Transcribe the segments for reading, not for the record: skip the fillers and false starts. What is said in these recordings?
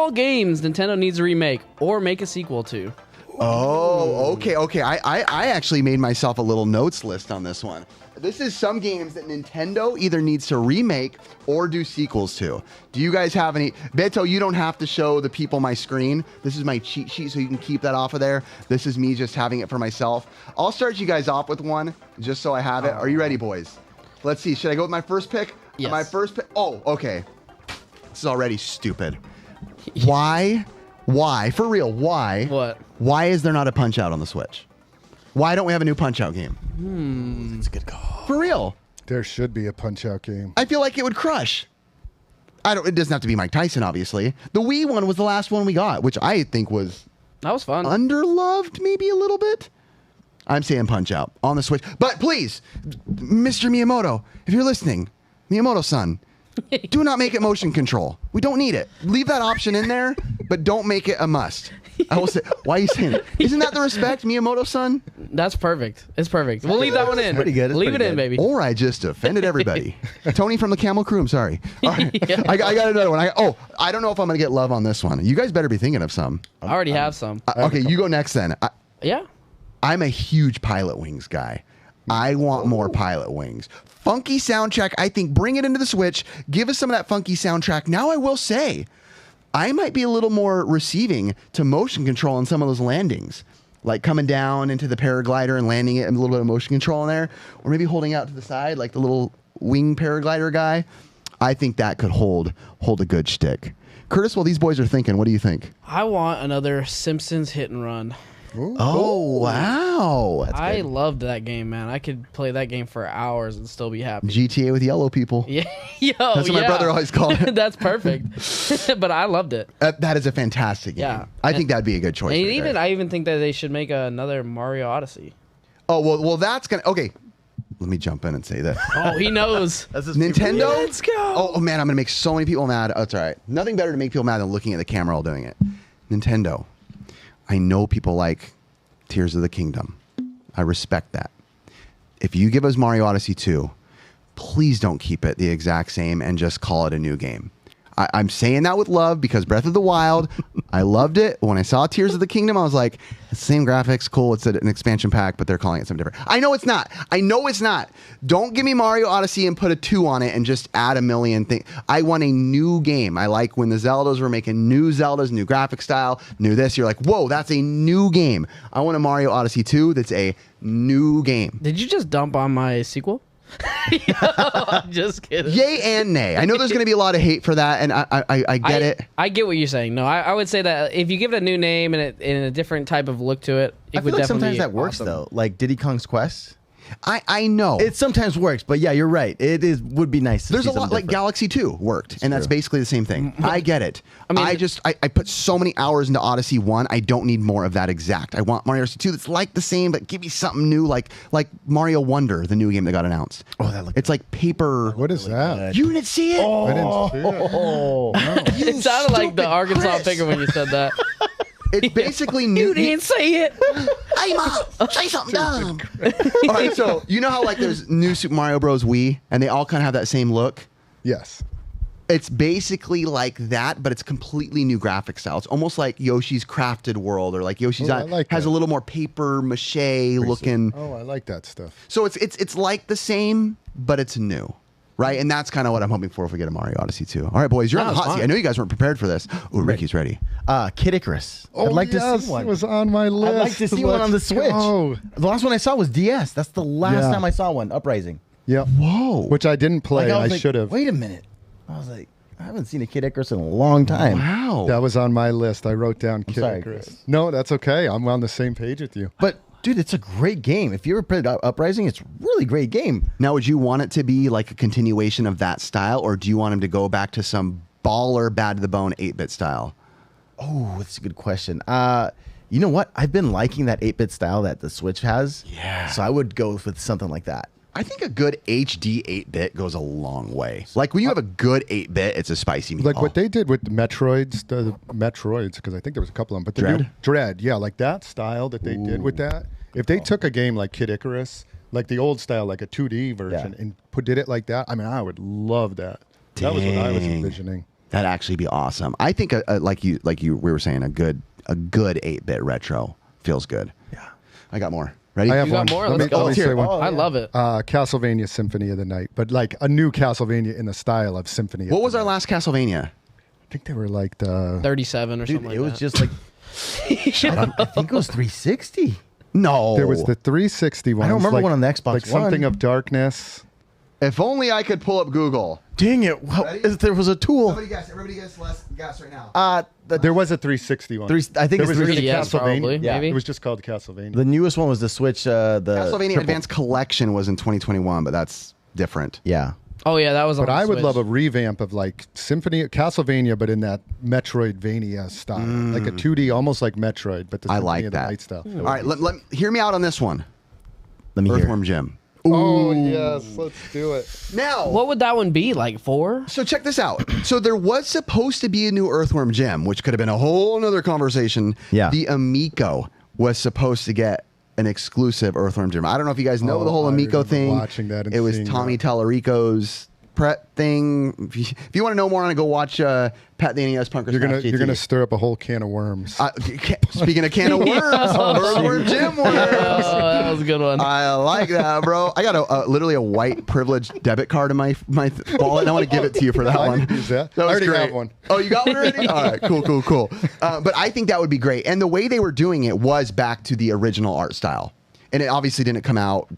all games Nintendo needs to remake or make a sequel to. Oh, okay. I actually made myself a little notes list on this one. This is some games that Nintendo either needs to remake or do sequels to. Do you guys have any? Beto, you don't have to show the people my screen. This is my cheat sheet, so you can keep that off of there. This is me just having it for myself. I'll start you guys off with one, just so I have it. Are you ready, boys? Let's see. Should I go with my first pick? Yes. My first pick. Oh, okay. This is already stupid. Why? For real, why? What? Why is there not a Punch-Out on the Switch? Why don't we have a new Punch-Out game? That's a good call. For real. There should be a Punch-Out game. I feel like it would crush. It doesn't have to be Mike Tyson, obviously. The Wii one was the last one we got, which I think was That was fun. underloved maybe a little bit. I'm saying Punch-Out on the Switch. But please, Mr. Miyamoto, if you're listening, Miyamoto-san, do not make it motion control. We don't need it. Leave that option in there, but don't make it a must. I will say, why are you saying it? Isn't that the respect, Miyamoto-san? That's perfect. It's perfect. We'll leave that one in. pretty good. It's Leave pretty it in, good. baby. Or I just offended everybody. Tony from the Camel Crew, I'm sorry. All right. I got another one. I don't know if I'm going to get love on this one. You guys better be thinking of some. I already have some. Okay, you go next then. Yeah. I'm a huge Pilot Wings guy. I want more Pilot Wings. Funky soundtrack, I think, bring it into the Switch. Give us some of that funky soundtrack. Now I will say, I might be a little more receiving to motion control on some of those landings. Like coming down into the paraglider and landing it and a little bit of motion control in there. Or maybe holding out to the side like the little wing paraglider guy. I think that could hold a good shtick. Curtis, while these boys are thinking, what do you think? I want another Simpsons Hit and Run. Ooh. Oh, wow. I loved that game, man. I could play that game for hours and still be happy. GTA with yellow people. Yeah, yo, That's what my brother always called it. That's perfect. But I loved it. That is a fantastic game. Yeah. I think that'd be a good choice. And right there. I even think that they should make another Mario Odyssey. Oh, well, that's going to... Okay, let me jump in and say this. Oh, he knows. That's just Nintendo? Let's go. Oh, man, I'm going to make so many people mad. Oh, it's all right. Nothing better to make people mad than looking at the camera while doing it. Nintendo. I know people like Tears of the Kingdom. I respect that. If you give us Mario Odyssey 2, please don't keep it the exact same and just call it a new game. I'm saying that with love because Breath of the Wild, I loved it. When I saw Tears of the Kingdom, I was like, it's the same graphics, cool. It's an expansion pack, but they're calling it something different. I know it's not. Don't give me Mario Odyssey and put a 2 on it and just add a million things. I want a new game. I like when the Zeldas were making new Zeldas, new graphic style, new this. You're like, whoa, that's a new game. I want a Mario Odyssey 2 that's a new game. Did you just dump on my sequel? I'm just kidding. Yay and nay. I know there's going to be a lot of hate for that, and I get it. I get what you're saying. No, I would say that if you give it a new name and a different type of look to it, it I would feel like definitely sometimes that works awesome. though. Like Diddy Kong's Quest. I know. It sometimes works, but yeah, you're right. Would be nice. There's a lot like Galaxy 2 worked, and that's basically the same thing. I get it. I mean, I put so many hours into Odyssey 1. I don't need more of that exact. I want Mario Odyssey 2 that's like the same, but give me something new, like Mario Wonder, the new game that got announced. Oh, that looks. It's like paper. What is that? You didn't see it? I didn't see it. Oh, It sounded like the stupid Arkansas Chris. picker when you said that. It's basically new. You didn't say it. Hey, Mom, say something dumb. All right, so you know how like there's new Super Mario Bros. Wii, and they all kind of have that same look? Yes. It's basically like that, but it's completely new graphic style. It's almost like Yoshi's Crafted World, or like Yoshi's I like has that. a little more paper mache looking. Oh, I like that stuff. So it's like the same, but it's new, right? And that's kind of what I'm hoping for if we get a Mario Odyssey 2. All right, boys, you're on the it's hot seat. fine. I know you guys weren't prepared for this. Oh, Ricky's ready. Kid Icarus. Oh, I'd like yes, to see one. It was on my list. I'd like to see one on the Let's Switch. go. The last one I saw was DS. That's the last Yeah. time I saw one. Uprising. Yep. Whoa. Which I didn't play. Like, I was like, should have. Wait a minute. I was like, I haven't seen a Kid Icarus in a long time. Wow. That was on my list. I wrote down Kid sorry, Icarus. Chris. No, that's okay. I'm on the same page with you. But dude, it's a great game. If you ever played Uprising, it's a really great game. Now, would you want it to be like a continuation of that style, or do you want him to go back to some baller, bad to the bone 8-bit style? Oh, that's a good question. You know what? I've been liking that 8-bit style that the Switch has. Yeah. So I would go with something like that. I think a good HD 8-bit goes a long way. Like when you have a good 8-bit, it's a spicy meatball. Like what they did with the Metroids, because I think there was a couple of them. But the new Dread, yeah, like that style that they did with that. If they took a game like Kid Icarus, like the old style, like a 2D version, and did it like that, I mean, I would love that. That was what I was envisioning. That'd actually be awesome. I think like you we were saying, a good 8-bit retro feels good. Yeah. I got more. Ready? I have You got one. more? Let Let's me go. say one. I love it. Castlevania Symphony of the Night, but like a new Castlevania in the style of Symphony. What of was the our Night. last Castlevania? I think they were like the 37 or Dude, something like it was that. just like I think it was 360. No. There was the 360 one. I don't remember one on the Xbox Like something One. of darkness. If only I could pull up Google. Dang it! Well, Ready? if there was a tool. Everybody guess right now. There was a 360 one. I think there it's was just a 3DS Castlevania. probably, Yeah. maybe. It was just called Castlevania. The newest one was the Switch. The Castlevania triple. Advanced Collection was in 2021, but that's different. Yeah. Oh yeah, that was. But on the I would Switch. love a revamp of like Castlevania, but in that Metroidvania style, like a 2D, almost like Metroid, but the I Symphony like of the that. Night style. All right, hear me out on this one. Let me Earthworm hear. Jim. Oh yes, let's do it. Now, What would that one be? Like 4? so check this out. So there was supposed to be a new Earthworm Jim, which could have been a whole nother conversation. Yeah. The Amico was supposed to get an exclusive Earthworm Jim. I don't know if you guys know the whole I Amico remember thing. watching that and it was seeing Tommy that. Tallarico's Pret thing. If you want to know more on it, go watch Pat the NES Punkers. You're gonna stir up a whole can of worms. Speaking of can of worms, Earthworm Jim worms. Oh, that was a good one. I like that, bro. I got literally a white privileged debit card in my wallet, and I want to give it to you for that I one. could use that. That I was already great. have one. Oh, you got one already? All right, cool. But I think that would be great. And the way they were doing it was back to the original art style. And it obviously didn't come out.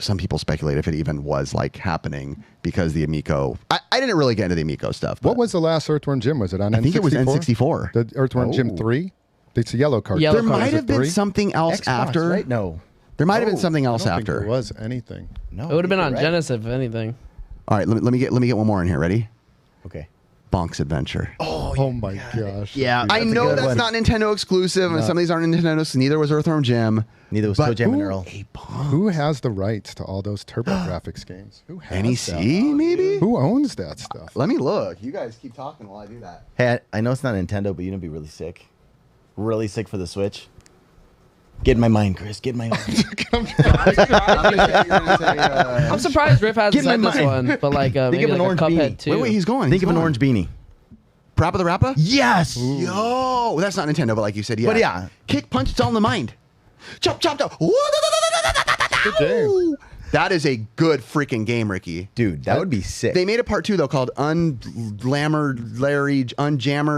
Some people speculate if it even was like happening because the Amico. I didn't really get into the Amico stuff. What was the last Earthworm Jim? Was it on N64? I think it was N64. The Earthworm Jim 3? It's a yellow card. Yellow There card. might Is it have been 3? something else Xbox, after. right? No. There might have been Oh, something I else don't think after. there was anything. No. It would have been on you're right. Genesis, if anything. All right, let me get one more in here. Ready? Okay. Bonk's Adventure. Oh my gosh. Yeah. I That's a know good that's one. not Nintendo exclusive, and some of these aren't Nintendo. So neither was Earthworm Jim. Neither was But Toe Jam and who- Earl. Who has the rights to all those TurboGrafx games? Who has NEC, that? maybe? Who owns that stuff? Let me look. You guys keep talking while I do that. Hey, I know it's not Nintendo, but you're gonna be really sick. Really sick for the Switch. Get in my mind, Chris. Get in my mind. I'm surprised Riff hasn't Get in said my this mind. one, but like Think maybe of an like a orange Cuphead beanie. too. Wait, he's going. Think he's of an going. orange beanie. Parappa the Rappa? Yes. Yo, that's not Nintendo, but like you said, yeah. But yeah. Kick, punch, it's all in the mind. Chop, chop, chop. Good game. That is a good freaking game, Ricky. Dude, that would be sick. They made a part 2 though called Unjammer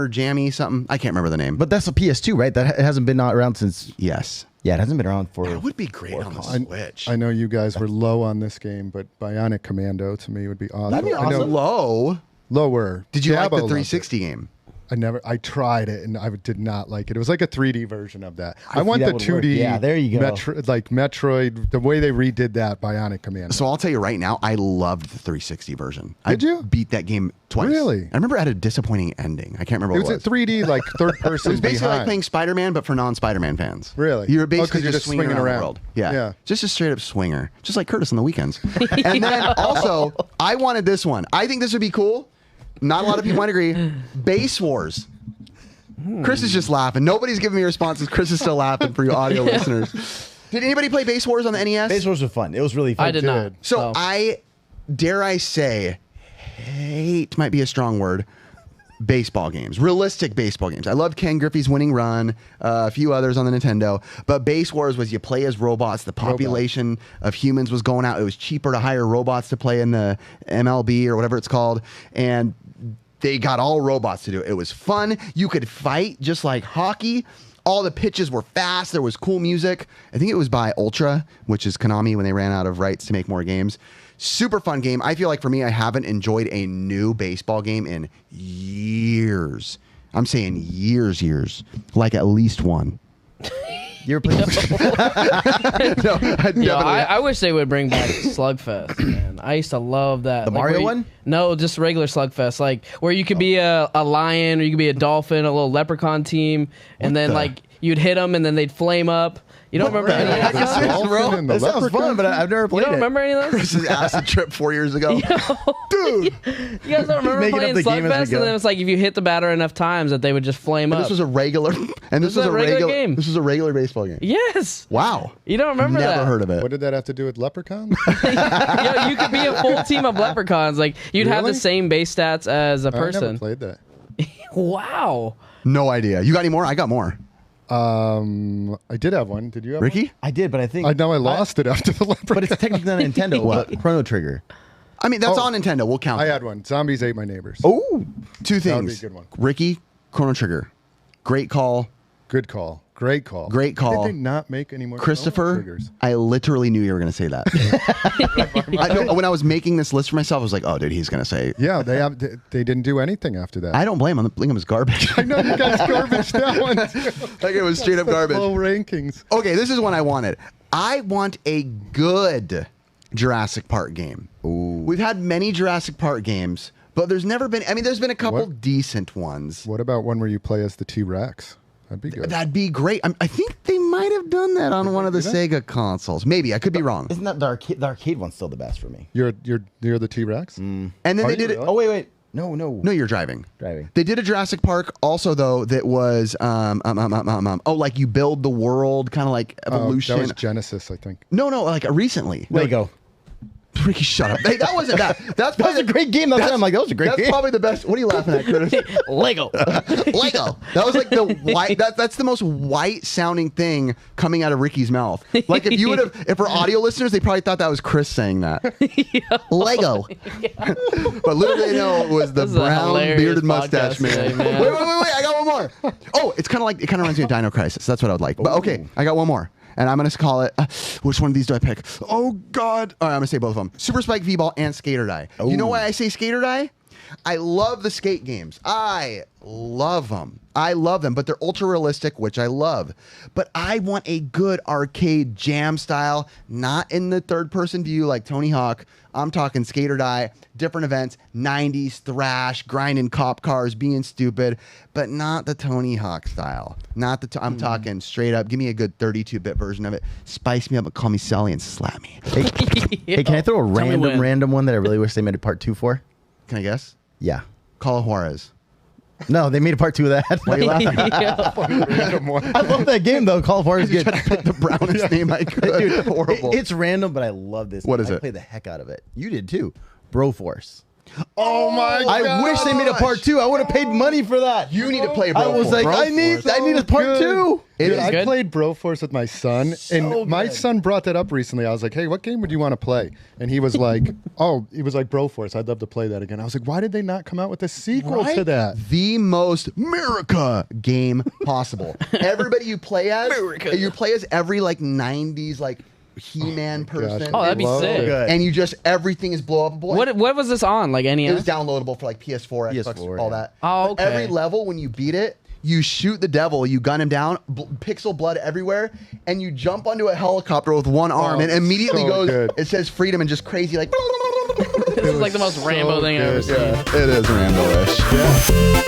Jammy something. I can't remember the name. But that's a PS2, right? That it hasn't been around since. yes, Yeah, it hasn't been around for. that would be great on the Switch. I know you guys were low on this game, but Bionic Commando to me would be awesome. That'd be I know- awesome. Low. Lower. Did you like Jabba the loved 360 game? it. I tried it and I did not like it. It was like a 3D version of that. I see want that the would 2D. work. Yeah, there you go. Like Metroid, the way they redid that Bionic Commando. So I'll tell you right now, I loved the 360 version. Did I you? beat that game twice. Really? I remember it had a disappointing ending. I can't remember It what was a 3D, like third person. It was basically like behind. playing Spider-Man, but for non-Spider-Man fans. Really? You were Oh, 'cause basically you're just just swinging swinging around the around. world. Yeah. Yeah. Just a straight up swinger. Just like Curtis on the weekends. And then also, I wanted this one. I think this would be cool. Not a lot of people might agree. Base Wars. Chris is just laughing. Nobody's giving me responses. Chris is still laughing for you audio listeners. Did anybody play Base Wars on the NES? Base Wars was fun. It was really fun. I did not. So dare I say, hate might be a strong word. Baseball games, realistic baseball games. I loved Ken Griffey's Winning Run, a few others on the Nintendo. But Base Wars was you play as robots. The population of humans was going out. It was cheaper to hire robots to play in the MLB or whatever it's called, and they got all robots to do it. It was fun. You could fight just like hockey. All the pitches were fast. There was cool music. I think it was by Ultra, which is Konami when they ran out of rights to make more games. Super fun game. I feel like for me, I haven't enjoyed a new baseball game in years. I'm saying years. Like at least one. You were playing. No, I definitely. Yo, I wish they would bring back Slugfest, man. I used to love that. The Like, Mario where you- one? No, just regular Slugfest. Like where you could be a lion or you could be a dolphin, a little leprechaun team, and then the- like you'd hit them and then they'd flame up. You don't remember any of that? The guys? dolphin and the That sounds leprechaun? fun, but I've never You played don't it. remember any of those? Chris's acid trip 4 years ago. Dude, you guys don't remember making up playing the game as we Slugfest? And go. then it's like if you hit the batter enough times that they would just flame up. This was a regular, and this was was a a regular regular game. This was a regular baseball game. Yes. Wow. You don't remember Never that? heard of it. What did that have to do with leprechauns? Yo, you could be a full team of leprechauns. Like you'd have the Really? same base stats as a I never person. played that. Wow. No idea. You got any more? I got more. I did have one. Did you have Ricky? I did, but I think one? I know I lost it after the leprechaun. But it's technically not a Nintendo. What? Chrono Trigger. I mean, that's on Nintendo. We'll count I that. had one. Zombies ate my neighbors. Oh, Two That would be things. a good one. Ricky, Chrono Trigger. Great call. Good call. Great call. Great call. Did they not make any more Chrono Christopher, Triggers? I literally knew you were going to say that. I know, when I was making this list for myself, I was like, oh, dude, he's going to say. Yeah, they didn't do anything after that. I don't blame him. Lingham is garbage. I know you guys garbage that one too. Like, it was straight up garbage. Low rankings. Okay, this is one I wanted. I want a good Jurassic Park game. Ooh. We've had many Jurassic Park games, but there's never been. I mean, there's been a couple What? decent ones. What about one where you play as the T-Rex? That'd be good. That'd be great. I think they might have done that on one of the do that? Sega consoles. Maybe I could be wrong. Isn't that the arcade? The arcade one's still the best for me. You're the T-Rex? And then Are they you did it. really? Oh wait. No. No, you're driving. Driving. They did a Jurassic Park also though that was like you build the world, kind of like evolution. That was Genesis, I think. No, like recently. Lego. Ricky, shut up. Hey, that wasn't bad. That's That was a great game. That's why I'm like, that was a great That's game. probably the best. What are you laughing at, Curtis? Lego. Lego. That was like the white. That's the most white sounding thing coming out of Ricky's mouth. Like if you would have, if for audio listeners, they probably thought that was Chris saying that. Lego. But little they know it was the This is a brown hilarious bearded mustache podcast man. today, man. Wait! I got one more. Oh, it's kind of like it kind of reminds me of Dino Crisis. That's what I would like. But okay, I got one more. And I'm going to call it, which one of these do I pick? Oh, God. All right, I'm going to say both of them. Super Spike V-Ball and Skater Die. You know why I say Skater Die? I love the skate games. I love them. But they're ultra realistic, which I love. But I want a good arcade jam style, not in the third person view like Tony Hawk. I'm talking Skate or Die, different events, 90s thrash, grinding cop cars, being stupid, but not the Tony Hawk style. Not the I'm talking straight up. Give me a good 32-bit version of it. Spice me up and call me Sally and slap me. Hey, can I throw a when. random one that I really wish they made a part 2 for? Can I guess? Yeah. Call of Juarez. No, they made a part 2 of that. Why are you laughing? Random one. I love that game though. Call of Juarez is good. Pick the brownest name I could. Dude, Horrible. It's random, but I love this. What is I it? play the heck out of it. You did too. Broforce. Oh my god! I wish they made a part 2. I would have paid money for that. You need to play I was Broforce. like, I need a part 2. It Dude, is I good. played Broforce with my son, and my son brought that up recently. I was like, "Hey, what game would you want to play?" And he was like, Broforce. I'd love to play that again. I was like, "Why did they not come out with a sequel to that?" the most America game possible. Everybody you play as, America. you play as every like 90s like He-Man person. Oh, that'd be Love sick. it. Good. And you just everything is blow up. What was this on? Like NES? It was downloadable for like PS4, Xbox, PS4, all yeah. that. Oh, But okay. every level, when you beat it, you shoot the devil, you gun him down, pixel blood everywhere, and you jump onto a helicopter with one arm, and immediately so goes. good. It says freedom and just crazy like. This is like the most Rambo thing I've ever seen. It is Rambo-ish. Yeah.